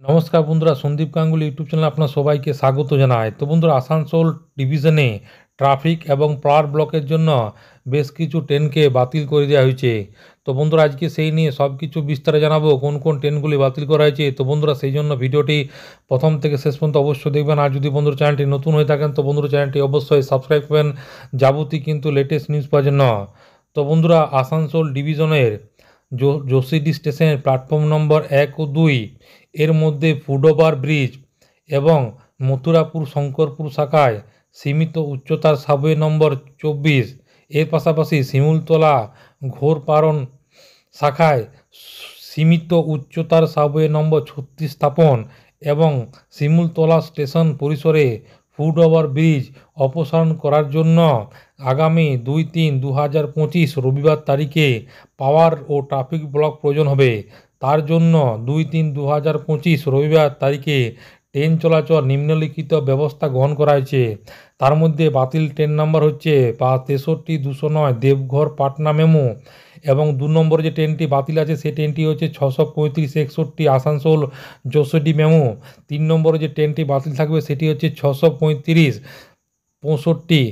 নমস্কার বন্ধুরা, সন্দীপ গাঙ্গুলি ইউটিউব চ্যানেলে আপনার সবাইকে স্বাগত জানাই। তো বন্ধুরা, আসানসোল ডিভিশনে ট্রাফিক এবং পাওয়ার ব্লকের জন্য বেশ কিছু ট্রেনকে বাতিল করে দেওয়া হয়েছে। তো বন্ধুরা, আজকে সেই নিয়ে সব কিছু বিস্তারে জানাবো কোন কোন ট্রেনগুলি বাতিল করা হয়েছে। তো বন্ধুরা, সেই জন্য ভিডিওটি প্রথম থেকে শেষ পর্যন্ত অবশ্যই দেখবেন। আর যদি বন্ধুরা চ্যানেলটি নতুন হয়ে থাকেন তো বন্ধুরা চ্যানেলটি অবশ্যই সাবস্ক্রাইব করবেন যাবতীয় কিন্তু লেটেস্ট নিউজ পাওয়ার জন্য। তো বন্ধুরা, আসানসোল ডিভিশনের যোশীডি স্টেশনের প্ল্যাটফর্ম নম্বর 1 ও 2 এর মধ্যে ফুটওভার ব্রিজ এবং মথুরাপুর শঙ্করপুর শাখায় সীমিত উচ্চতার সাবওয়ে নম্বর 24 এর পাশাপাশি শিমুলতলা ঘোরপাড়ন শাখায় সীমিত উচ্চতার সাবওয়ে নম্বর 36 স্থাপন এবং শিমুলতলা স্টেশন পরিসরে ফুটওভার ব্রিজ অপসারণ করার জন্য আগামী 2-3-2025 রবিবার তারিখে পাওয়ার ও ট্রাফিক ব্লক প্রয়োজন হবে। তার জন্য 2-3-2025 রবিবার তারিখে ট্রেন চলাচল নিম্নলিখিত ব্যবস্থা গ্রহণ করা হয়েছে। তার মধ্যে বাতিল ট্রেন নাম্বার হচ্ছে 63-209 দেবঘর পাটনা মেমু, এবং 2 নম্বর যে ট্রেনটি বাতিল আছে সেই ট্রেনটি হচ্ছে 635-61 আসানসোল যশোডি মেমু। 3 নম্বরে যে ট্রেনটি বাতিল থাকবে সেটি হচ্ছে 635-65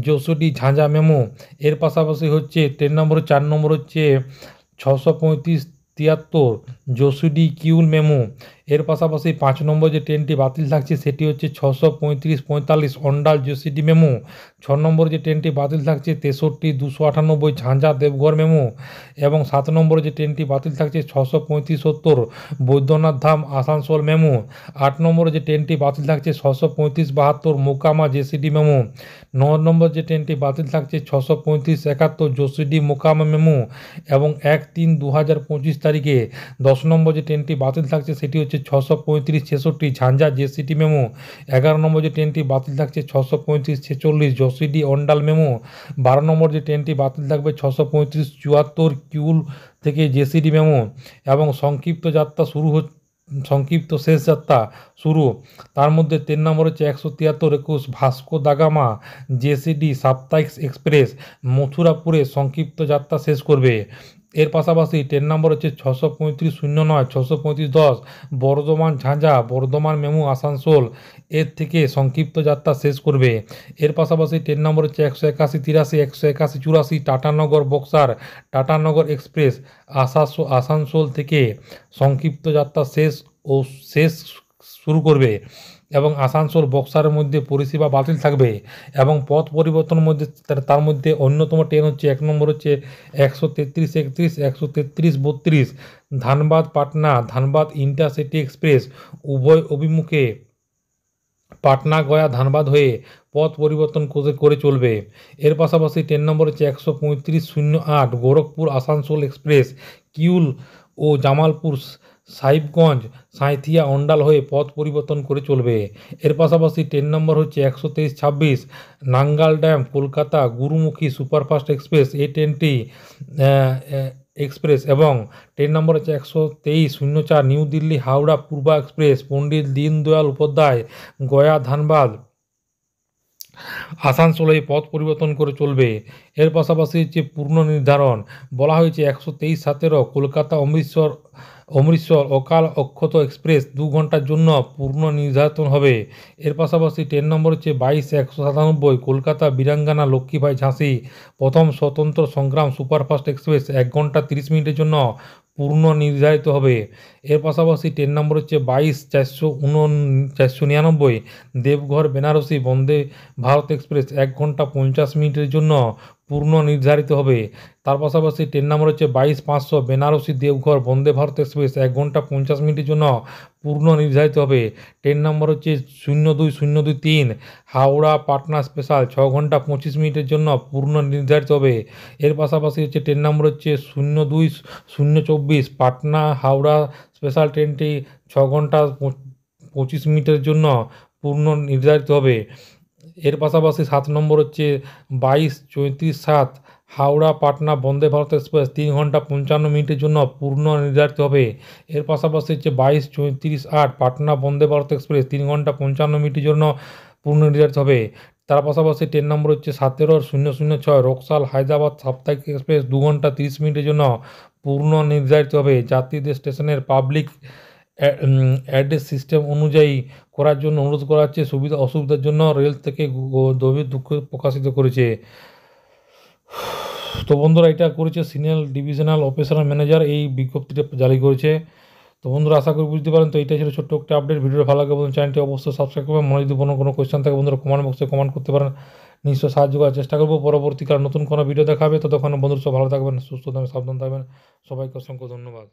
যশোডি ঝাঁঝা মেমু। এর পাশাপাশি হচ্ছে ট্রেন নম্বর 4 নম্বর হচ্ছে 635-73 যশোডি কিউল মেমু। এর পাশাপাশি 5 নম্বর যে ট্রেনটি বাতিল থাকছে সেটি হচ্ছে 635-45 অন্ডাল যশোডি মেমু। 6 নম্বর যে ট্রেনটি বাতিল থাকছে 63-298 ঝাঁঝা দেবঘর মেমু, এবং 7 নম্বর যে ট্রেনটি বাতিল থাকছে 635-70 বৈদ্যনাথ ধাম আসানসোল মেমু। 8 নম্বর যে ট্রেনটি বাতিল থাকছে 635-72 মোকামা জেসিডি মেমু। 9 নম্বর যে ট্রেনটি বাতিল থাকছে 635-71 যশোডি মোকামা মেমু, এবং 1-3-2025 তারিখে 10 নম্বর যে ট্রেনটি বাতিল থাকছে সেটি হচ্ছে 635-66 ঝাঁঝা জেসিটি মেমু। 11 নম্বর যে ট্রেনটি বাতিল থাকছে 635-46 যশোডি অন্ডাল মেমু। 12 নম্বর যে ট্রেনটি বাতিল থাকবে 635-74 কিউল থেকে জেসিডি মেমু, এবং সংক্ষিপ্ত শেষ যাত্রা শুরু। তার মধ্যে 3 নম্বর হচ্ছে 173-21 ভাস্কো দা গামা জেসিডি সাপ্তাহিক এক্সপ্রেস মথুরাপুরে সংক্ষিপ্ত যাত্রা শেষ করবে। এর পাশাপাশি ট্রেন নম্বর হচ্ছে 635-09 635-10 বর্ধমান ঝাঁঝা বর্ধমান মেমু আসানসোল এর থেকে সংক্ষিপ্ত যাত্রা শেষ করবে। এর পাশাপাশি ট্রেন নম্বর হচ্ছে 181-83 181-84 টাটানগর বক্সার টাটানগর এক্সপ্রেস আসানসোল থেকে সংক্ষিপ্ত যাত্রা শেষ শুরু করবে, এবং আসানসোল বক্সারের মধ্যে পরিষেবা বাতিল থাকবে। এবং পথ পরিবর্তনের মধ্যে তার মধ্যে অন্যতম ট্রেন হচ্ছে 1 নম্বর হচ্ছে 133-31 133-32 ধানবাদ পাটনা ধানবাদ ইন্টারসিটি এক্সপ্রেস উভয় অভিমুখে পাটনা গয়া ধানবাদ হয়ে পথ পরিবর্তন করে চলবে। এর পাশাপাশি ট্রেন নম্বর হচ্ছে 135-08 গোরখপুর আসানসোল এক্সপ্রেস কিউল ও জামালপুর সাহিবগঞ্জ সাঁইথিয়া অন্ডাল হয়ে পথ পরিবর্তন করে চলবে। এর পাশাপাশি ট্রেন নম্বর হচ্ছে 123-26 Nangal dam Kolkata Gurumukhi superfast express এই ট্রেনটি এক্সপ্রেস, এবং ট্রেন নম্বর হচ্ছে 123-04 নিউ দিল্লি হাওড়া পূর্বা এক্সপ্রেস পণ্ডিত দীনদয়াল উপাধ্যায় গয়া ধানবাদ আসানসোলে পথ পরিবর্তন করে চলবে। এর পাশাপাশি হচ্ছে পূর্ণ নির্ধারণ বলা হয়েছে 123-17 কলকাতা অমৃতসর অকাল অক্ষত এক্সপ্রেস 2 ঘন্টার জন্য পূর্ণ নির্ধারণ হবে। এর পাশাপাশি ট্রেন নম্বর হচ্ছে 22-197 কলকাতা বীরাঙ্গনা লক্ষ্মীবাই ঝাঁসি প্রথম স্বতন্ত্র সংগ্রাম সুপারফাস্ট এক্সপ্রেস 1 ঘন্টা 30 মিনিটের জন্য পূর্ণ নির্ধারিত হবে। এর পাশাপাশি ট্রেন নম্বর হচ্ছে 22-499 দেবঘর বেনারসি বন্দে ভারত এক্সপ্রেস 1 ঘন্টা 50 মিনিটের জন্য পূর্ণ নির্ধারিত হবে। তার পাশাপাশি ট্রেন নম্বর হচ্ছে 22-500 বেনারসি দেবঘর বন্দে ভারত এক্সপ্রেস 1 ঘন্টা 50 মিনিটের জন্য পূর্ণ নির্ধারিত হবে। ট্রেন নম্বর হচ্ছে 02-023 হাওড়া পাটনা স্পেশাল 6 ঘন্টা 25 মিনিটের জন্য পূর্ণ নির্ধারিত হবে। এর পাশাপাশি হচ্ছে ট্রেন নম্বর হচ্ছে 02-024 পাটনা হাওড়া স্পেশাল ট্রেনটি 6 ঘন্টা 25 মিনিটের জন্য পূর্ণ নির্ধারিত হবে। এর পাশাপাশি 7 নম্বর হচ্ছে 22-34-7 হাওড়া পাটনা বন্দে ভারত এক্সপ্রেস 3 ঘন্টা 55 মিনিটের জন্য পূর্ণ নির্ধারিত হবে। এর পাশাপাশি হচ্ছে 22-34-8 পাটনা বন্দে ভারত এক্সপ্রেস 3 ঘন্টা 55 মিনিটের জন্য পূর্ণ নির্ধারিত হবে। তার পাশাপাশি ট্রেন নম্বর হচ্ছে 17-006 রোকসাল হায়দ্রাবাদ সাপ্তাহিক এক্সপ্রেস 2 ঘন্টা 30 মিনিটের জন্য পূর্ণ নির্ধারিত হবে। যাত্রীদের স্টেশনের পাবলিক অ্যাড্রেস সিস্টেম অনুযায়ী করার জন্য অনুরোধ করা হচ্ছে। সুবিধা অসুবিধার জন্য রেল থেকে গভীর দুঃখ প্রকাশিত করেছে। তো বন্ধুরা এটা করেছে সিনিয়র ডিভিশনাল অপারেশনাল ম্যানেজার, এই বিজ্ঞপ্তিটা জারি করেছে। তো বন্ধুরা আশা করি বুঝতে পারেন। তো এটাই ছিল ছোট্ট একটা আপডেট। ভিডিওটা ভালো লাগে বন্ধু চ্যানেলটি অবশ্যই সাবস্ক্রাইব করবেন। মনে যদি কোনো কোয়েশ্চেন থাকে বন্ধুরা কমেন্ট বক্সে কমেন্ট করতে পারেন, নিশ্চয়ই সাহায্য করার চেষ্টা করবো। পরবর্তীকালে নতুন কোনো ভিডিও দেখাবে। ততক্ষণ বন্ধুরা সব ভালো থাকবেন, সুস্থ থাকবেন, সাবধান থাকবেন। সবাইকে অসংখ্য ধন্যবাদ।